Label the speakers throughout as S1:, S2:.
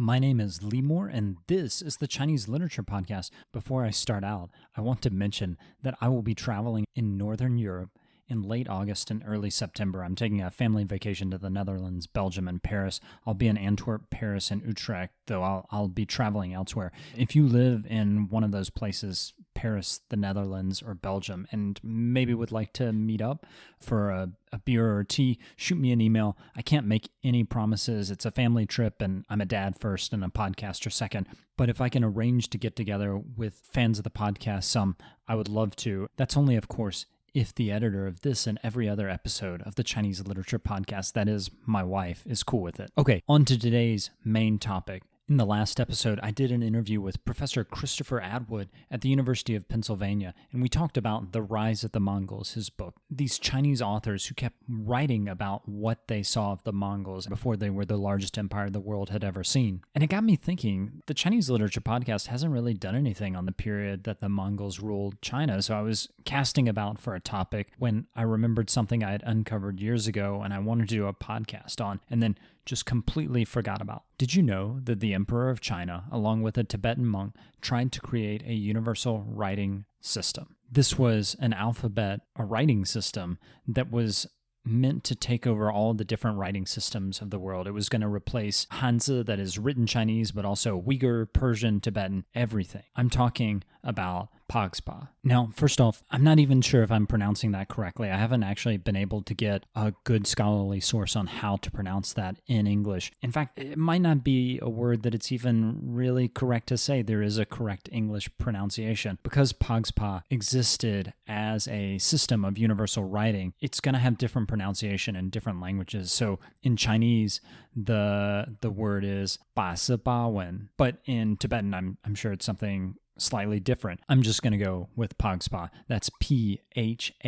S1: My name is Lee Moore, and this is the Chinese Literature Podcast. Before I start out, I want to mention that I will be traveling in Northern Europe in late August and early September. I'm taking a family vacation to the Netherlands, Belgium, and Paris. I'll be in Antwerp, Paris, and Utrecht, though I'll be traveling elsewhere. If you live in one of those places, Paris, the Netherlands, or Belgium, and maybe would like to meet up for a beer or tea, shoot me an email. I can't make any promises. It's a family trip, and I'm a dad first and a podcaster second. But if I can arrange to get together with fans of the podcast I would love to. That's only, of course, if the editor of this and every other episode of the Chinese Literature Podcast, that is, my wife, is cool with it. Okay, on to today's main topic. In the last episode, I did an interview with Professor Christopher Atwood at the University of Pennsylvania, and we talked about The Rise of the Mongols, his book. These Chinese authors who kept writing about what they saw of the Mongols before they were the largest empire the world had ever seen. And it got me thinking, the Chinese Literature Podcast hasn't really done anything on the period that the Mongols ruled China, so I was casting about for a topic when I remembered something I had uncovered years ago and I wanted to do a podcast on, and then just completely forgot about. Did you know that the Emperor of China, along with a Tibetan monk, tried to create a universal writing system? This was an alphabet, a writing system that was meant to take over all the different writing systems of the world. It was going to replace Hanzi, that is written Chinese, but also Uyghur, Persian, Tibetan, everything. I'm talking about Phags-Pa. Now, first off, I'm not even sure if I'm pronouncing that correctly. I haven't actually been able to get a good scholarly source on how to pronounce that in English. In fact, it might not be a word that it's even really correct to say there is a correct English pronunciation. Because Phags-Pa existed as a system of universal writing, it's going to have different pronunciation in different languages. So in Chinese, the word is ba si ba wen, but in Tibetan, I'm sure it's something slightly different. I'm just going to go with Phags-Pa. That's Phags-Pa.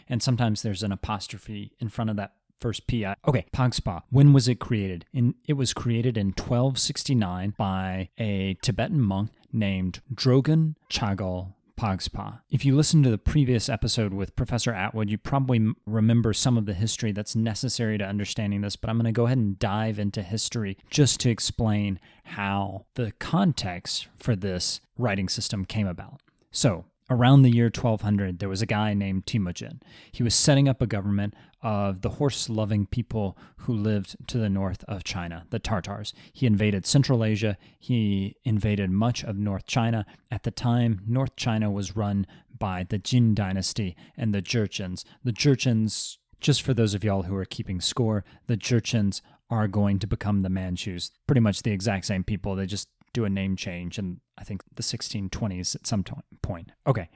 S1: And sometimes there's an apostrophe in front of that first P. Okay, Phags-Pa. When was it created? It was created in 1269 by a Tibetan monk named Drogon Chagall Phags-Pa. If you listen to the previous episode with Professor Atwood, you probably remember some of the history that's necessary to understanding this, but I'm going to go ahead and dive into history just to explain how the context for this writing system came about. So, around the year 1200, there was a guy named Temujin. He was setting up a government of the horse-loving people who lived to the north of China, the Tartars. He invaded Central Asia. He invaded much of North China. At the time, North China was run by the Jin dynasty and the Jurchens. The Jurchens, just for those of y'all who are keeping score, the Jurchens are going to become the Manchus. Pretty much the exact same people. They just do a name change in, I think, the 1620s at some point. Okay,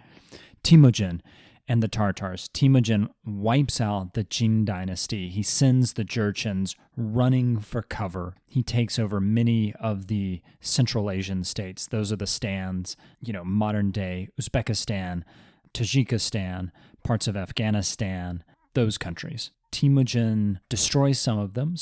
S1: Temujin and the Tartars. Temujin wipes out the Jin dynasty. He sends the Jurchens running for cover. He takes over many of the Central Asian states. Those are the stands, modern-day Uzbekistan, Tajikistan, parts of Afghanistan, those countries. Temujin destroys some of them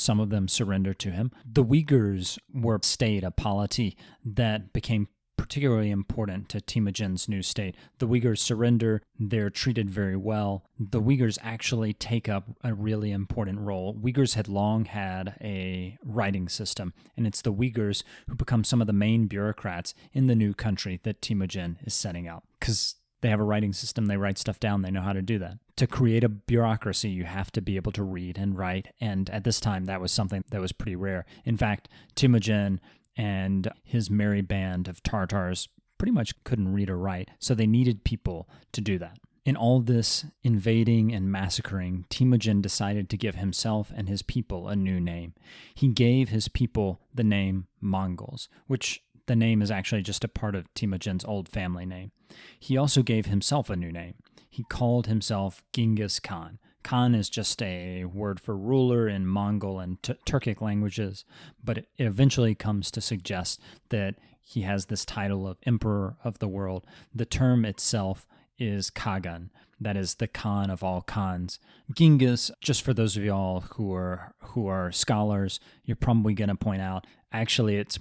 S1: surrender to him. The Uyghurs were a state, a polity that became particularly important to Temujin's new state. The Uyghurs surrender, they're treated very well. The Uyghurs actually take up a really important role. Uyghurs had long had a writing system, and it's the Uyghurs who become some of the main bureaucrats in the new country that Temujin is setting up. Because they have a writing system, they write stuff down, they know how to do that. To create a bureaucracy, you have to be able to read and write, and at this time, that was something that was pretty rare. In fact, Temujin and his merry band of Tartars pretty much couldn't read or write, so they needed people to do that. In all this invading and massacring, Temujin decided to give himself and his people a new name. He gave his people the name Mongols, which the name is actually just a part of Temujin's old family name. He also gave himself a new name. He called himself Genghis Khan. Khan is just a word for ruler in Mongol and Turkic languages, but it eventually comes to suggest that he has this title of Emperor of the World. The term itself is Kagan, that is the Khan of all Khans. Genghis, just for those of y'all who are scholars, you're probably going to point out, actually it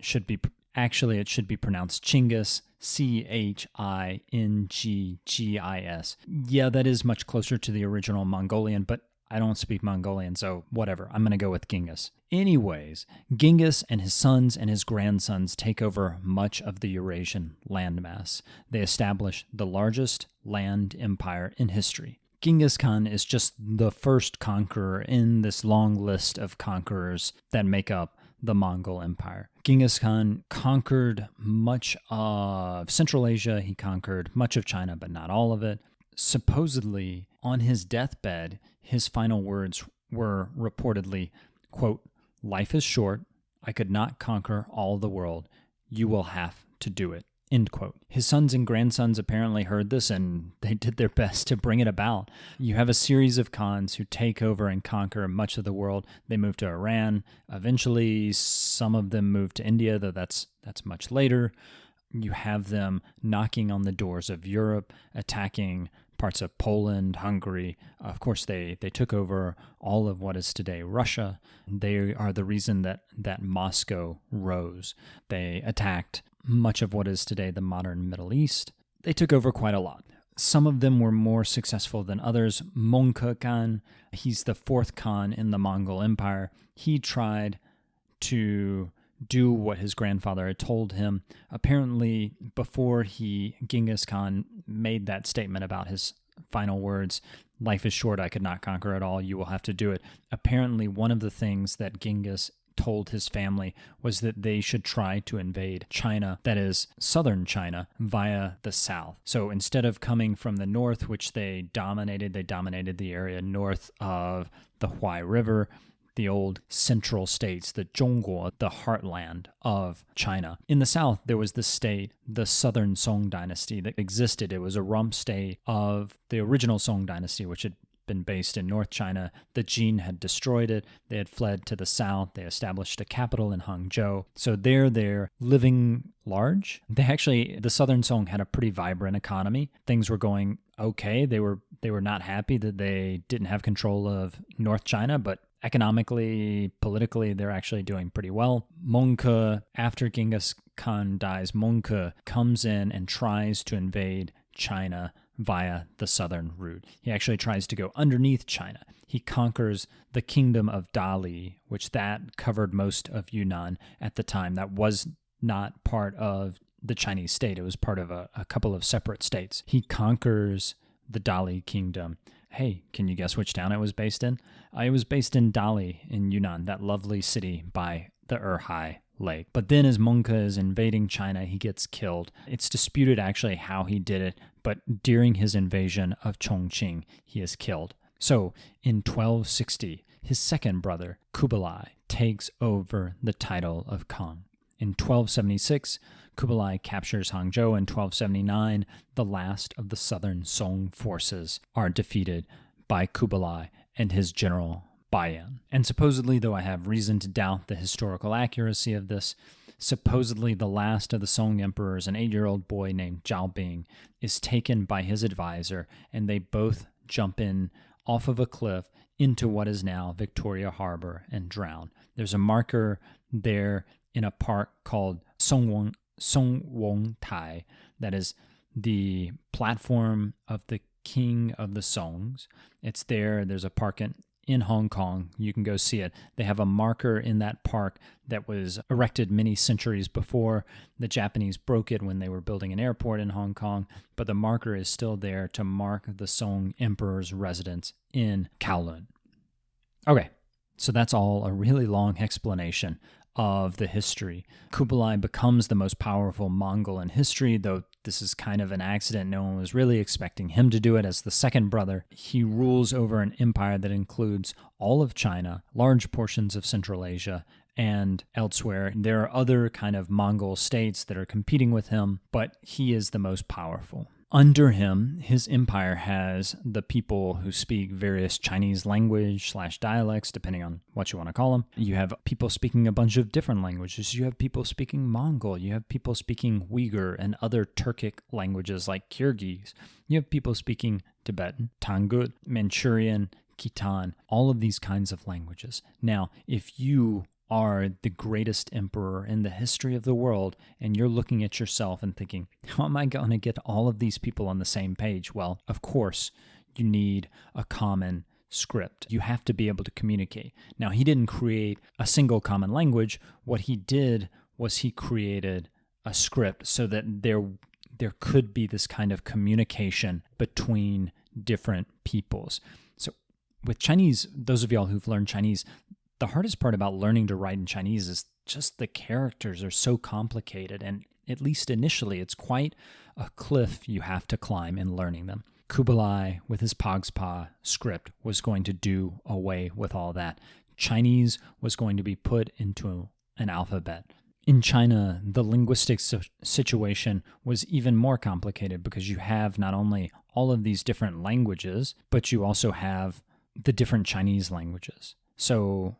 S1: should be pronounced Chinggis, Chinggis. Yeah, that is much closer to the original Mongolian, but I don't speak Mongolian, so whatever. I'm going to go with Genghis. Anyways, Genghis and his sons and his grandsons take over much of the Eurasian landmass. They establish the largest land empire in history. Genghis Khan is just the first conqueror in this long list of conquerors that make up the Mongol Empire. Genghis Khan conquered much of Central Asia. He conquered much of China, but not all of it. Supposedly, on his deathbed, his final words were reportedly, quote, "Life is short. I could not conquer all the world. You will have to do it." End quote. His sons and grandsons apparently heard this and they did their best to bring it about. You have a series of Khans who take over and conquer much of the world. They move to Iran. Eventually, some of them move to India, though that's much later. You have them knocking on the doors of Europe, attacking parts of Poland, Hungary. Of course, they took over all of what is today Russia. They are the reason that Moscow rose. They attacked much of what is today the modern Middle East. They took over quite a lot. Some of them were more successful than others. Mongke Khan, he's the fourth Khan in the Mongol Empire. He tried to do what his grandfather had told him. Apparently, before Genghis Khan made that statement about his final words, "Life is short, I could not conquer it all, you will have to do it." Apparently, one of the things that Genghis told his family was that they should try to invade China, that is, southern China, via the south. So instead of coming from the north, which they dominated the area north of the Huai River, the old central states, the Zhongguo, the heartland of China. In the south, there was the state, the Southern Song dynasty that existed. It was a rump state of the original Song dynasty, which had been based in North China. The Jin had destroyed it. They had fled to the south. They established a capital in Hangzhou. So they're living large. The Southern Song had a pretty vibrant economy. Things were going okay. They were not happy that they didn't have control of North China, but economically, politically, they're actually doing pretty well. Mongke, after Genghis Khan dies, Mongke comes in and tries to invade China via the southern route. He actually tries to go underneath China. He conquers the kingdom of Dali, which that covered most of Yunnan at the time. That was not part of the Chinese state. It was part of a couple of separate states. He conquers the Dali kingdom. Hey, can you guess which town it was based in? It was based in Dali in Yunnan, that lovely city by the Erhai Lake. But then as Mongke is invading China, he gets killed. It's disputed actually how he did it, but during his invasion of Chongqing, he is killed. So in 1260, his second brother, Kublai, takes over the title of Khan. In 1276, Kublai captures Hangzhou. In 1279, the last of the southern Song forces are defeated by Kublai and his general Bayan. And supposedly, though I have reason to doubt the historical accuracy of this, supposedly the last of the Song emperors, an 8-year-old boy named Zhao Bing, is taken by his advisor, and they both jump in off of a cliff into what is now Victoria Harbor and drown. There's a marker there in a park called Songwon Tai, that is the platform of the King of the Songs. It's there. There's a park in Hong Kong. You can go see it. They have a marker in that park that was erected many centuries before. The Japanese broke it when they were building an airport in Hong Kong, but the marker is still there to mark the Song Emperor's residence in Kowloon. Okay, so that's all a really long explanation of the history. Kublai becomes the most powerful Mongol in history, though this is kind of an accident. No one was really expecting him to do it as the second brother. He rules over an empire that includes all of China, large portions of Central Asia, and elsewhere. There are other kind of Mongol states that are competing with him, but he is the most powerful. Under him, his empire has the people who speak various Chinese language/dialects, depending on what you want to call them. You have people speaking a bunch of different languages. You have people speaking Mongol. You have people speaking Uyghur and other Turkic languages like Kyrgyz. You have people speaking Tibetan, Tangut, Manchurian, Khitan, all of these kinds of languages. Now, if you are the greatest emperor in the history of the world, and you're looking at yourself and thinking, how am I going to get all of these people on the same page? Well, of course, you need a common script. You have to be able to communicate. Now, he didn't create a single common language. What he did was he created a script so that there could be this kind of communication between different peoples. So with Chinese, those of y'all who've learned Chinese, the hardest part about learning to write in Chinese is just the characters are so complicated, and at least initially, it's quite a cliff you have to climb in learning them. Kublai, with his Phags-Pa script, was going to do away with all that. Chinese was going to be put into an alphabet. In China, the linguistic situation was even more complicated because you have not only all of these different languages, but you also have the different Chinese languages. So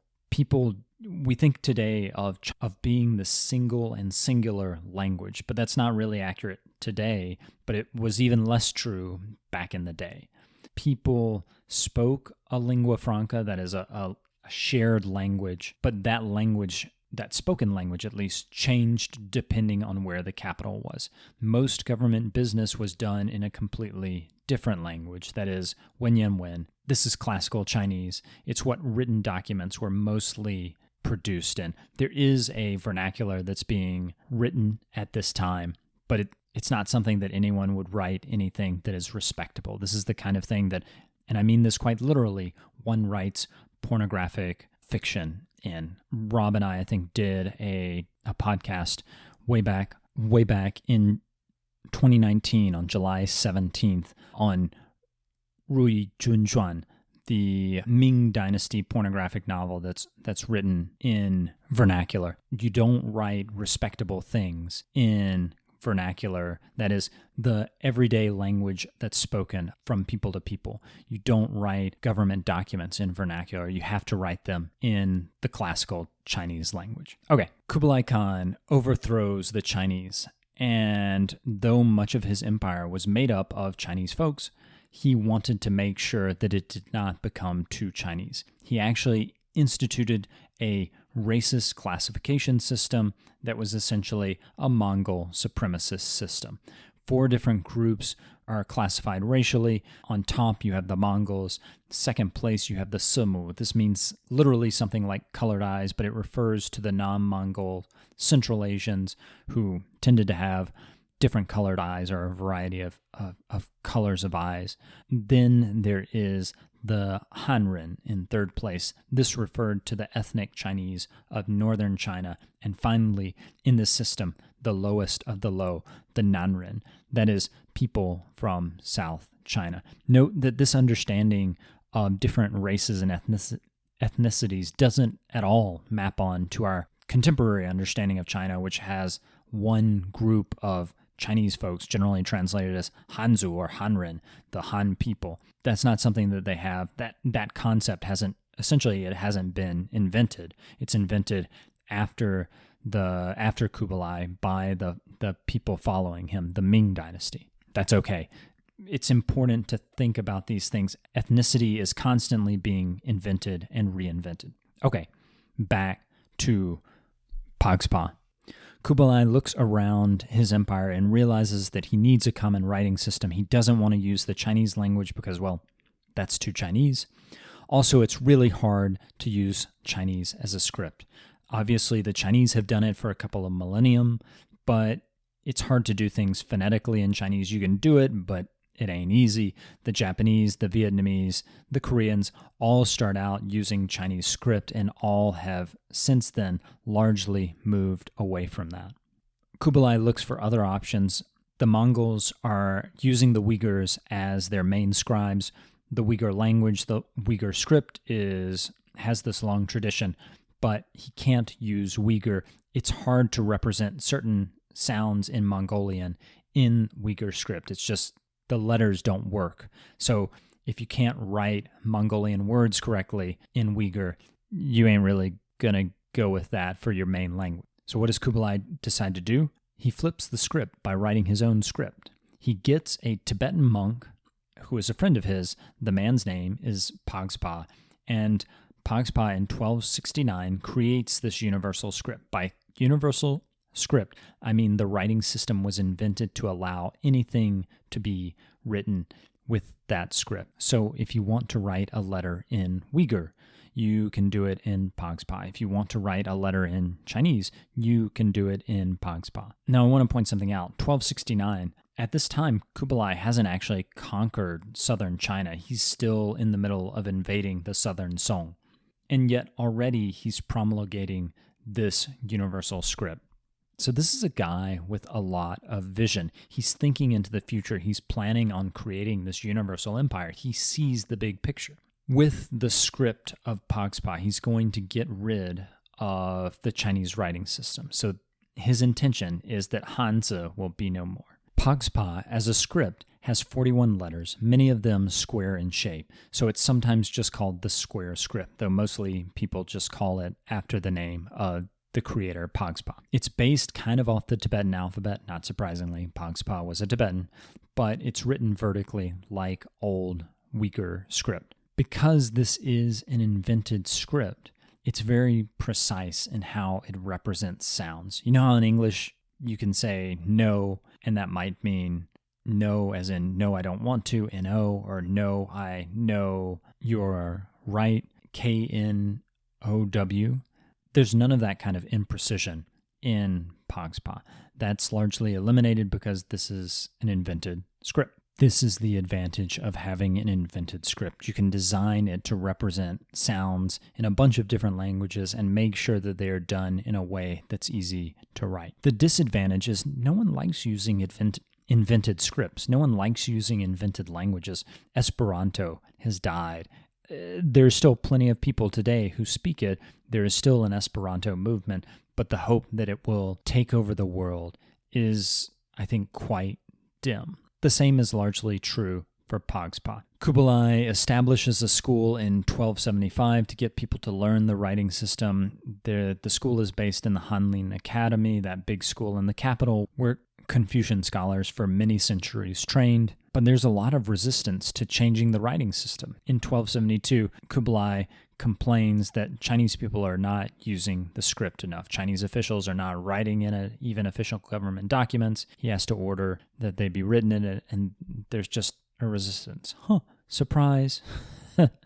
S1: we think today of being the single and singular language, but that's not really accurate today, but it was even less true back in the day. People spoke a lingua franca, that is a shared language, but that spoken language at least, changed depending on where the capital was. Most government business was done in a completely different language, that is Wenyan. This is classical Chinese. It's what written documents were mostly produced in. There is a vernacular that's being written at this time, but it's not something that anyone would write anything that is respectable. This is the kind of thing that, and I mean this quite literally, one writes pornographic fiction in. Rob and I think, did a podcast way back in 2019 on July 17th on Rui Junzhuan, the Ming Dynasty pornographic novel that's written in vernacular. You don't write respectable things in vernacular, that is the everyday language that's spoken from people to people. You don't write government documents in vernacular. You have to write them in the classical Chinese language. Okay, Kublai Khan overthrows the Chinese, and though much of his empire was made up of Chinese folks, he wanted to make sure that it did not become too Chinese. He actually instituted a racist classification system that was essentially a Mongol supremacist system. 4 different groups are classified racially. On top, you have the Mongols. Second place, you have the Sumu. This means literally something like colored eyes, but it refers to the non-Mongol Central Asians who tended to have different colored eyes, or a variety of colors of eyes. Then there is the Hanren in third place. This referred to the ethnic Chinese of northern China. And finally, in this system, the lowest of the low, the Nanren, that is, people from South China. Note that this understanding of different races and ethnicities doesn't at all map on to our contemporary understanding of China, which has one group of Chinese folks, generally translated as Hanzu or Hanren, the Han people. That's not something that they have. That concept hasn't been invented. It's invented after Kublai by the people following him, the Ming Dynasty. That's okay. It's important to think about these things. Ethnicity is constantly being invented and reinvented. Okay, back to Phags-Pa. Kublai looks around his empire and realizes that he needs a common writing system. He doesn't want to use the Chinese language because, well, that's too Chinese. Also, it's really hard to use Chinese as a script. Obviously, the Chinese have done it for a couple of millennium, but it's hard to do things phonetically in Chinese. You can do it, but it ain't easy. The Japanese, the Vietnamese, the Koreans all start out using Chinese script, and all have since then largely moved away from that. Kublai looks for other options. The Mongols are using the Uyghurs as their main scribes. The Uyghur language, the Uyghur script has this long tradition, but he can't use Uyghur. It's hard to represent certain sounds in Mongolian in Uyghur script. It's just the letters don't work. So if you can't write Mongolian words correctly in Uyghur, you ain't really going to go with that for your main language. So what does Kublai decide to do? He flips the script by writing his own script. He gets a Tibetan monk who is a friend of his. The man's name is Phags-Pa, and Phags-Pa in 1269 creates this universal script. By universal script, I mean the writing system was invented to allow anything to be written with that script. So if you want to write a letter in Uyghur, you can do it in Phags-Pa. If you want to write a letter in Chinese, you can do it in Phags-Pa. Now, I want to point something out. 1269, at this time, Kublai hasn't actually conquered southern China. He's still in the middle of invading the southern Song. And yet already he's promulgating this universal script. So this is a guy with a lot of vision. He's thinking into the future. He's planning on creating this universal empire. He sees the big picture. With the script of Phags-Pa, he's going to get rid of the Chinese writing system. So his intention is that Hanzi will be no more. Phags-Pa, as a script, has 41 letters, many of them square in shape. So it's sometimes just called the square script, though mostly people just call it after the name of the creator, Phags-Pa. It's based kind of off the Tibetan alphabet, not surprisingly. Phags-Pa was a Tibetan, but it's written vertically like old Uyghur script. Because this is an invented script, it's very precise in how it represents sounds. You know how in English you can say no, and that might mean no as in no, I don't want to, N-O, or no, I know you're right, K-N-O-W. There's none of that kind of imprecision in Phags-Pa. That's largely eliminated because this is an invented script. This is the advantage of having an invented script. You can design it to represent sounds in a bunch of different languages and make sure that they are done in a way that's easy to write. The disadvantage is no one likes using invented scripts. No one likes using invented languages. Esperanto has died. There's still plenty of people today who speak it. There is still an Esperanto movement, but the hope that it will take over the world is, I think, quite dim. The same is largely true for Phags-Pa. Kublai establishes a school in 1275 to get people to learn the writing system. The school is based in the Hanlin Academy, that big school in the capital, where Confucian scholars for many centuries trained. But there's a lot of resistance to changing the writing system. In 1272, Kublai complains that Chinese people are not using the script enough. Chinese officials are not writing in it, even official government documents. He has to order that they be written in it, and there's just a resistance. Surprise.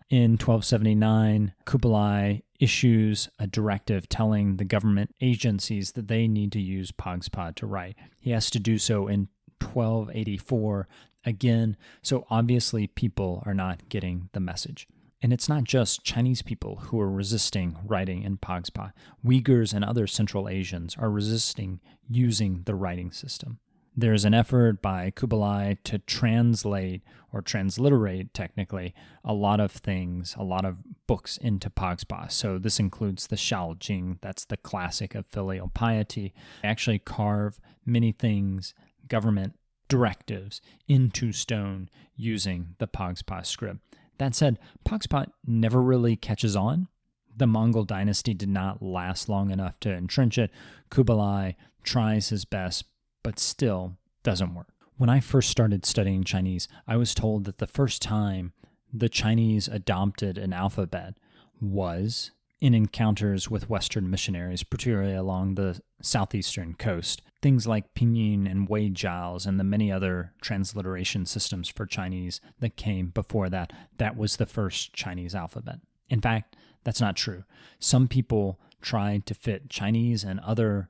S1: In 1279, Kublai issues a directive telling the government agencies that they need to use Phags-Pa to write. He has to do so in 1284 again, so obviously people are not getting the message. And it's not just Chinese people who are resisting writing in Phags-Pa. Uyghurs and other Central Asians are resisting using the writing system. There's an effort by Kublai to translate or transliterate, technically, a lot of things, a lot of books into Phags-Pa. So this includes the Shaojing, that's the classic of filial piety. They actually carve many things, government directives, into stone using the Phags-Pa script. That said, Phags-Pa never really catches on. The Mongol dynasty did not last long enough to entrench it. Kublai tries his best, but still doesn't work. When I first started studying Chinese, I was told that the first time the Chinese adopted an alphabet was in encounters with Western missionaries, particularly along the southeastern coast. Things like Pinyin and Weijiaos and the many other transliteration systems for Chinese that came before that, that was the first Chinese alphabet. In fact, that's not true. Some people tried to fit Chinese and other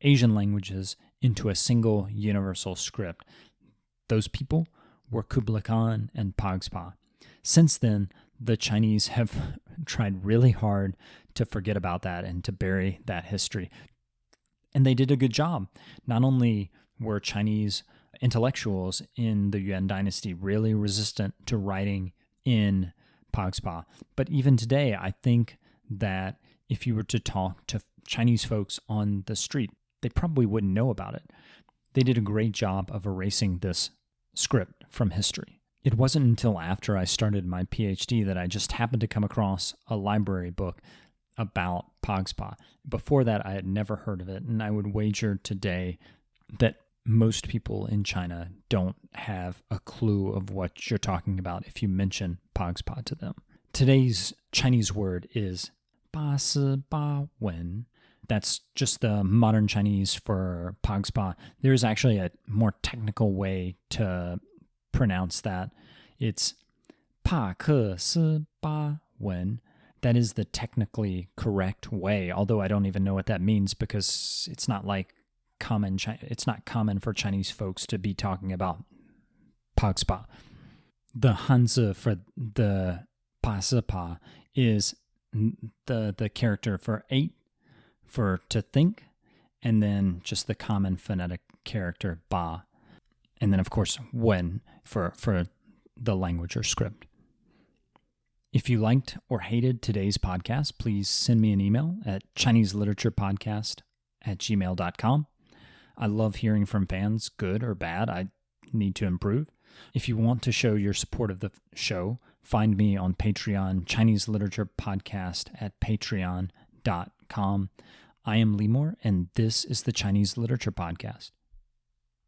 S1: Asian languages into a single universal script. Those people were Kublai Khan and Phags-Pa. Since then, the Chinese have tried really hard to forget about that and to bury that history. And they did a good job. Not only were Chinese intellectuals in the Yuan dynasty really resistant to writing in Phags-Pa, but even today, I think that if you were to talk to Chinese folks on the street, they probably wouldn't know about it. They did a great job of erasing this script from history. It wasn't until after I started my PhD that I just happened to come across a library book about Phags-Pa. Before that, I had never heard of it, and I would wager today that most people in China don't have a clue of what you're talking about if you mention Phags-Pa to them. Today's Chinese word is ba si ba wen. That's just the modern Chinese for Phags-Pa. There's actually a more technical way to pronounce that. It's 帕克斯巴文. That is the technically correct way, although I don't even know what that means because it's not like it's not common for Chinese folks to be talking about Phags-Pa. The Hanzi for the Phags-Pa is the character for 8 for to think, and then just the common phonetic character ba, and then of course wen for the language or script. If you liked or hated today's podcast, please send me an email at ChineseLiteraturePodcast@gmail.com. I love hearing from fans, good or bad. I need to improve. If you want to show your support of the show, find me on Patreon, Chinese Literature Podcast at patreon.com. I am Lemore, and this is the Chinese Literature Podcast.